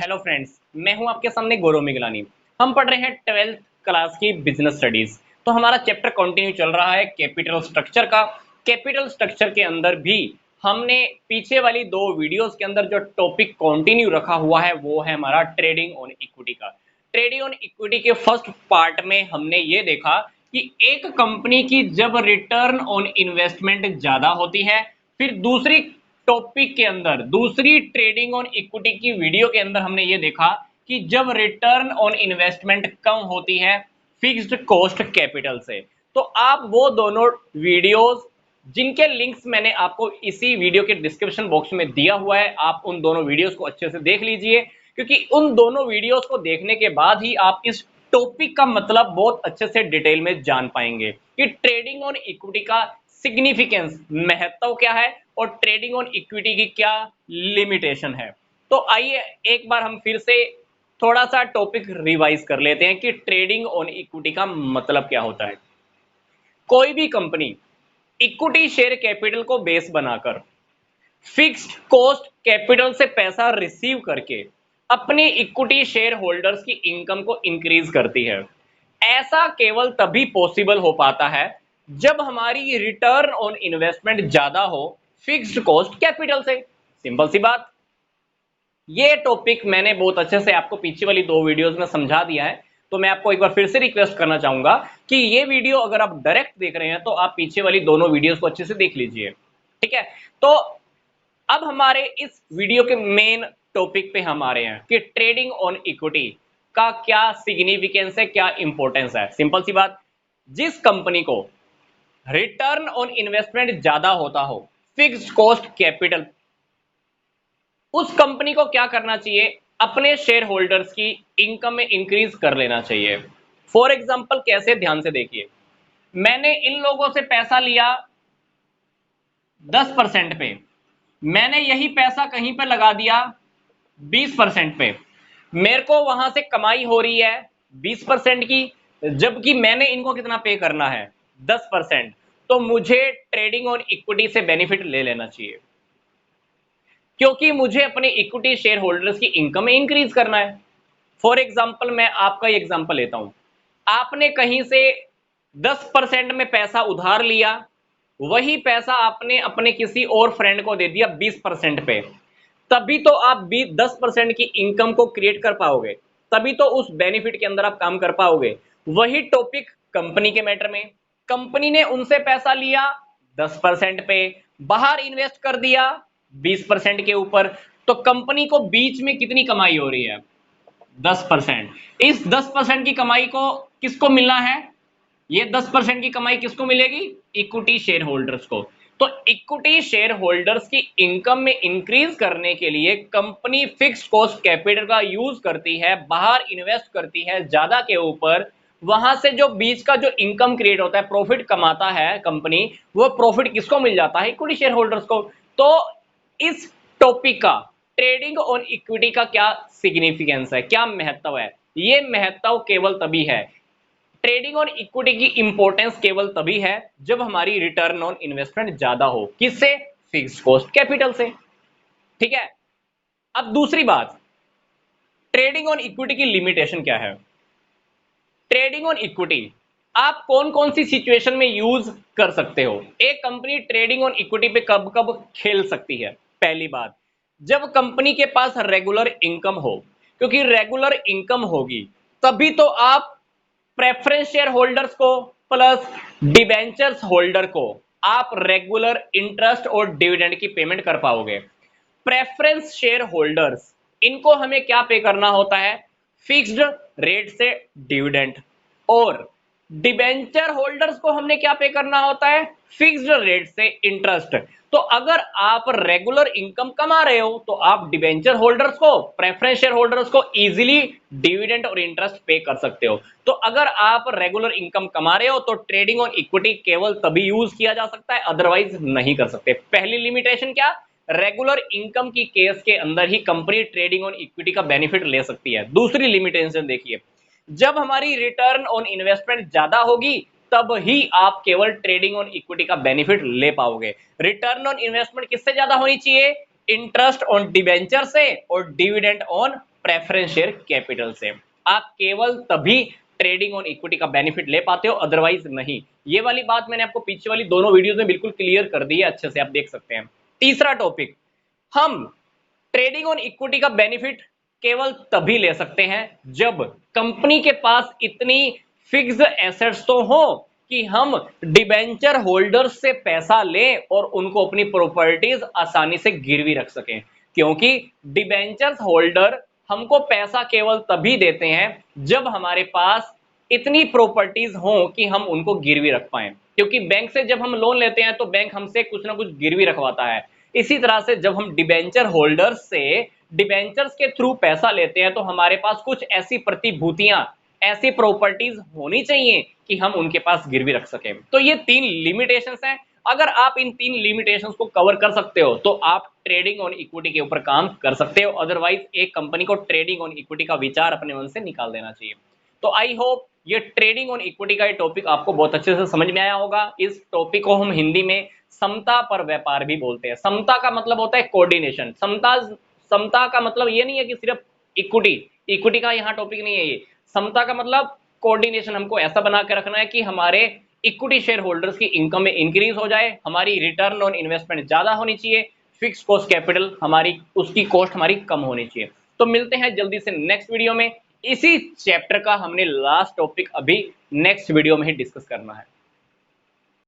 Hello friends, मैं हूं आपके सामने गौरव मिगलानी। हम पढ़ रहे हैं 12th क्लास की बिजनेस स्टडीज। तो हमारा चैप्टर कंटिन्यू चल रहा है कैपिटल स्ट्रक्चर का। कैपिटल स्ट्रक्चर के अंदर भी हमने पीछे वाली दो वीडियोस के अंदर जो टॉपिक कंटिन्यू रखा हुआ है वो है हमारा ट्रेडिंग ऑन इक्विटी का। ट्रेडिंग ऑन इक्विटी के फर्स्ट पार्ट में हमने ये देखा कि एक कंपनी की जब रिटर्न ऑन इन्वेस्टमेंट ज्यादा होती है, फिर दूसरी टॉपिक के अंदर दूसरी ट्रेडिंग ऑन इक्विटी की वीडियो के अंदर हमने ये देखा कि जब रिटर्न ऑन इन्वेस्टमेंट कम होती है फिक्स्ड कॉस्ट कैपिटल से। तो आप वो दोनों वीडियोस जिनके लिंक्स मैंने आपको इसी वीडियो के डिस्क्रिप्शन बॉक्स में दिया हुआ है, आप उन दोनों वीडियोस को अच्छे से देख लीजिए, क्योंकि उन दोनों वीडियोस को देखने के बाद ही आप इस टॉपिक का मतलब बहुत अच्छे से डिटेल में जान पाएंगे कि ट्रेडिंग ऑन इक्विटी का सिग्निफिकेंस, महत्व क्या है और ट्रेडिंग ऑन इक्विटी की क्या लिमिटेशन है। तो आइए एक बार हम फिर से थोड़ा सा टॉपिक रिवाइज कर लेते हैं कि ट्रेडिंग ऑन इक्विटी का मतलब क्या होता है। कोई भी कंपनी इक्विटी शेयर कैपिटल को बेस बनाकर फिक्स्ड कॉस्ट कैपिटल से पैसा रिसीव करके अपनी इक्विटी शेयर होल्डर्स की इनकम को इंक्रीज करती है। ऐसा केवल तभी पॉसिबल हो पाता है जब हमारी रिटर्न ऑन इन्वेस्टमेंट ज्यादा हो फिक्स्ड कॉस्ट कैपिटल से। सिंपल सी बात। ये टॉपिक मैंने बहुत अच्छे से आपको पीछे वाली दो वीडियोस में समझा दिया है, तो मैं आपको एक बार फिर से रिक्वेस्ट करना चाहूंगा कि ये वीडियो अगर आप डायरेक्ट देख रहे हैं तो आप पीछे वाली दोनों वीडियोस को अच्छे से देख लीजिए। ठीक है, तो अब हमारे इस वीडियो के मेन टॉपिक पे हम आ रहे हैं कि ट्रेडिंग ऑन इक्विटी का क्या सिग्निफिकेंस है, क्या इंपॉर्टेंस है। सिंपल सी बात, जिस कंपनी को रिटर्न ऑन इन्वेस्टमेंट ज्यादा होता हो फिक्स्ड कॉस्ट कैपिटल, उस कंपनी को क्या करना चाहिए, अपने शेयर होल्डर्स की इनकम में इंक्रीज कर लेना चाहिए। फॉर एग्जाम्पल कैसे, ध्यान से देखिए। मैंने इन लोगों से पैसा लिया 10% पे, मैंने यही पैसा कहीं पे लगा दिया 20% पे, मेरे को वहां से कमाई हो रही है 20% की, जबकि मैंने इनको कितना पे करना है 10%। तो मुझे ट्रेडिंग ऑन इक्विटी से बेनिफिट ले लेना चाहिए, क्योंकि मुझे अपने इक्विटी शेयर होल्डर्स की इनकम में इंक्रीज करना है। फॉर एग्जाम्पल मैं आपका एग्जाम्पल लेता हूं, आपने कहीं से 10% में पैसा उधार लिया, वही पैसा आपने अपने किसी और फ्रेंड को दे दिया 20% पे, तभी तो आप 10% की इनकम को क्रिएट कर पाओगे, तभी तो उस बेनिफिट के अंदर आप काम कर पाओगे। वही टॉपिक कंपनी के मैटर में, कंपनी ने उनसे पैसा लिया 10% पे, बाहर इन्वेस्ट कर दिया 20% के ऊपर, तो कंपनी को बीच में कितनी कमाई हो रही है 10%। इस 10% की कमाई को किसको मिलना है, ये 10% की कमाई किसको मिलेगी, इक्विटी शेयर होल्डर्स को। तो इक्विटी शेयर होल्डर्स की इनकम में इंक्रीज करने के लिए कंपनी फिक्स्ड कॉस्ट कैपिटल का यूज करती है, बाहर इन्वेस्ट करती है ज्यादा के ऊपर, वहां से जो बीच का जो इनकम क्रिएट होता है, प्रॉफिट कमाता है कंपनी, वो प्रॉफिट किसको मिल जाता है, इक्विटी शेयर होल्डर्स को। तो इस टॉपिक का, ट्रेडिंग ऑन इक्विटी का क्या सिग्निफिकेंस है, क्या महत्व है, ये महत्व केवल तभी है, ट्रेडिंग ऑन इक्विटी की इंपॉर्टेंस केवल तभी है जब हमारी रिटर्न ऑन इन्वेस्टमेंट ज्यादा हो, किससे, फिक्स्ड कॉस्ट कैपिटल से। ठीक है, अब दूसरी बात, ट्रेडिंग ऑन इक्विटी की लिमिटेशन क्या है। ट्रेडिंग ऑन इक्विटी आप कौन कौन सी सिचुएशन में यूज कर सकते हो। एक कंपनी ट्रेडिंग ऑन इक्विटी पे कब कब खेल सकती है। पहली बात, जब कंपनी के पास रेगुलर इनकम हो, क्योंकि रेगुलर इनकम होगी तभी तो आप प्रेफरेंस शेयर होल्डर्स को प्लस डिबेंचर्स होल्डर को आप रेगुलर इंटरेस्ट और डिविडेंड की पेमेंट कर पाओगे। प्रेफरेंस शेयर होल्डर्स, इनको हमें क्या पे करना होता है, फिक्स्ड रेट से डिविडेंड, और डिबेंचर होल्डर्स को हमने क्या पे करना होता है, फिक्स्ड रेट से इंटरेस्ट। तो अगर आप रेगुलर इनकम कमा रहे हो तो आप डिबेंचर होल्डर्स को, प्रेफरेंस शेयर होल्डर्स को इजीली डिविडेंड और इंटरेस्ट पे कर सकते हो। तो अगर आप रेगुलर इनकम कमा रहे हो तो ट्रेडिंग ऑन इक्विटी केवल तभी यूज किया जा सकता है, अदरवाइज नहीं कर सकते। पहली लिमिटेशन क्या, रेगुलर इनकम की केस के अंदर ही कंपनी ट्रेडिंग ऑन इक्विटी का बेनिफिट ले सकती है। दूसरी लिमिटेशन देखिए, जब हमारी रिटर्न ऑन इन्वेस्टमेंट ज्यादा होगी तब ही आप केवल ट्रेडिंग ऑन इक्विटी का बेनिफिट ले पाओगे। रिटर्न ऑन इन्वेस्टमेंट किससे ज्यादा होनी चाहिए, इंटरेस्ट ऑन डिबेंचर से और dividend on preference share capital से। आप केवल तभी ट्रेडिंग ऑन इक्विटी का बेनिफिट ले पाते हो, अदरवाइज नहीं। ये वाली बात मैंने आपको पीछे वाली दोनों वीडियोस में बिल्कुल क्लियर कर दी है, अच्छे से आप देख सकते हैं। तीसरा टॉपिक, हम ट्रेडिंग ऑन इक्विटी का बेनिफिट केवल तभी ले सकते हैं जब कंपनी के पास इतनी फिक्स्ड एसेट्स तो हो कि हम डिबेंचर होल्डर्स से पैसा लें और उनको अपनी प्रॉपर्टीज आसानी से गिरवी रख सकें। क्योंकि डिबेंचर्स होल्डर हमको पैसा केवल तभी देते हैं जब हमारे पास इतनी प्रॉपर्टीज हो कि हम उनको गिरवी रख पाए। क्योंकि बैंक से जब हम लोन लेते हैं तो बैंक हमसे कुछ ना कुछ गिरवी रखवाता है। इसी तरह से जब हम डिबेंचर होल्डर्स से डिबेंचर्स के थ्रू पैसा लेते हैं तो हमारे पास कुछ ऐसी प्रतिभूतियां, ऐसी प्रॉपर्टीज होनी चाहिए कि हम उनके पास गिरवी रख सकें। तो ये 3 लिमिटेशंस हैं। अगर आप इन 3 लिमिटेशंस को कवर कर सकते हो तो आप ट्रेडिंग ऑन इक्विटी के ऊपर काम कर सकते हो। अदरवाइज एक कंपनी को ट्रेडिंग ऑन इक्विटी का विचार अपने मन से निकाल देना चाहिए। तो आई होप ये ट्रेडिंग ऑन इक्विटी का ये टॉपिक आपको बहुत अच्छे से समझ में आया होगा। इस टॉपिक को हम हिंदी में समता पर व्यापार भी बोलते हैं। समता का मतलब होता है कोऑर्डिनेशन। समता का मतलब ये नहीं है कि सिर्फ इक्विटी का यहाँ टॉपिक नहीं है ये। समता का मतलब कोऑर्डिनेशन, हमको ऐसा बना के रखना है कि हमारे इक्विटी शेयर होल्डर्स की इनकम में इंक्रीज हो जाए, हमारी रिटर्न ऑन इन्वेस्टमेंट ज्यादा होनी चाहिए, फिक्स कॉस्ट कैपिटल हमारी, उसकी कॉस्ट हमारी कम होनी चाहिए। तो मिलते हैं जल्दी से नेक्स्ट वीडियो में। इसी चैप्टर का हमने लास्ट टॉपिक अभी नेक्स्ट वीडियो में ही डिस्कस करना है।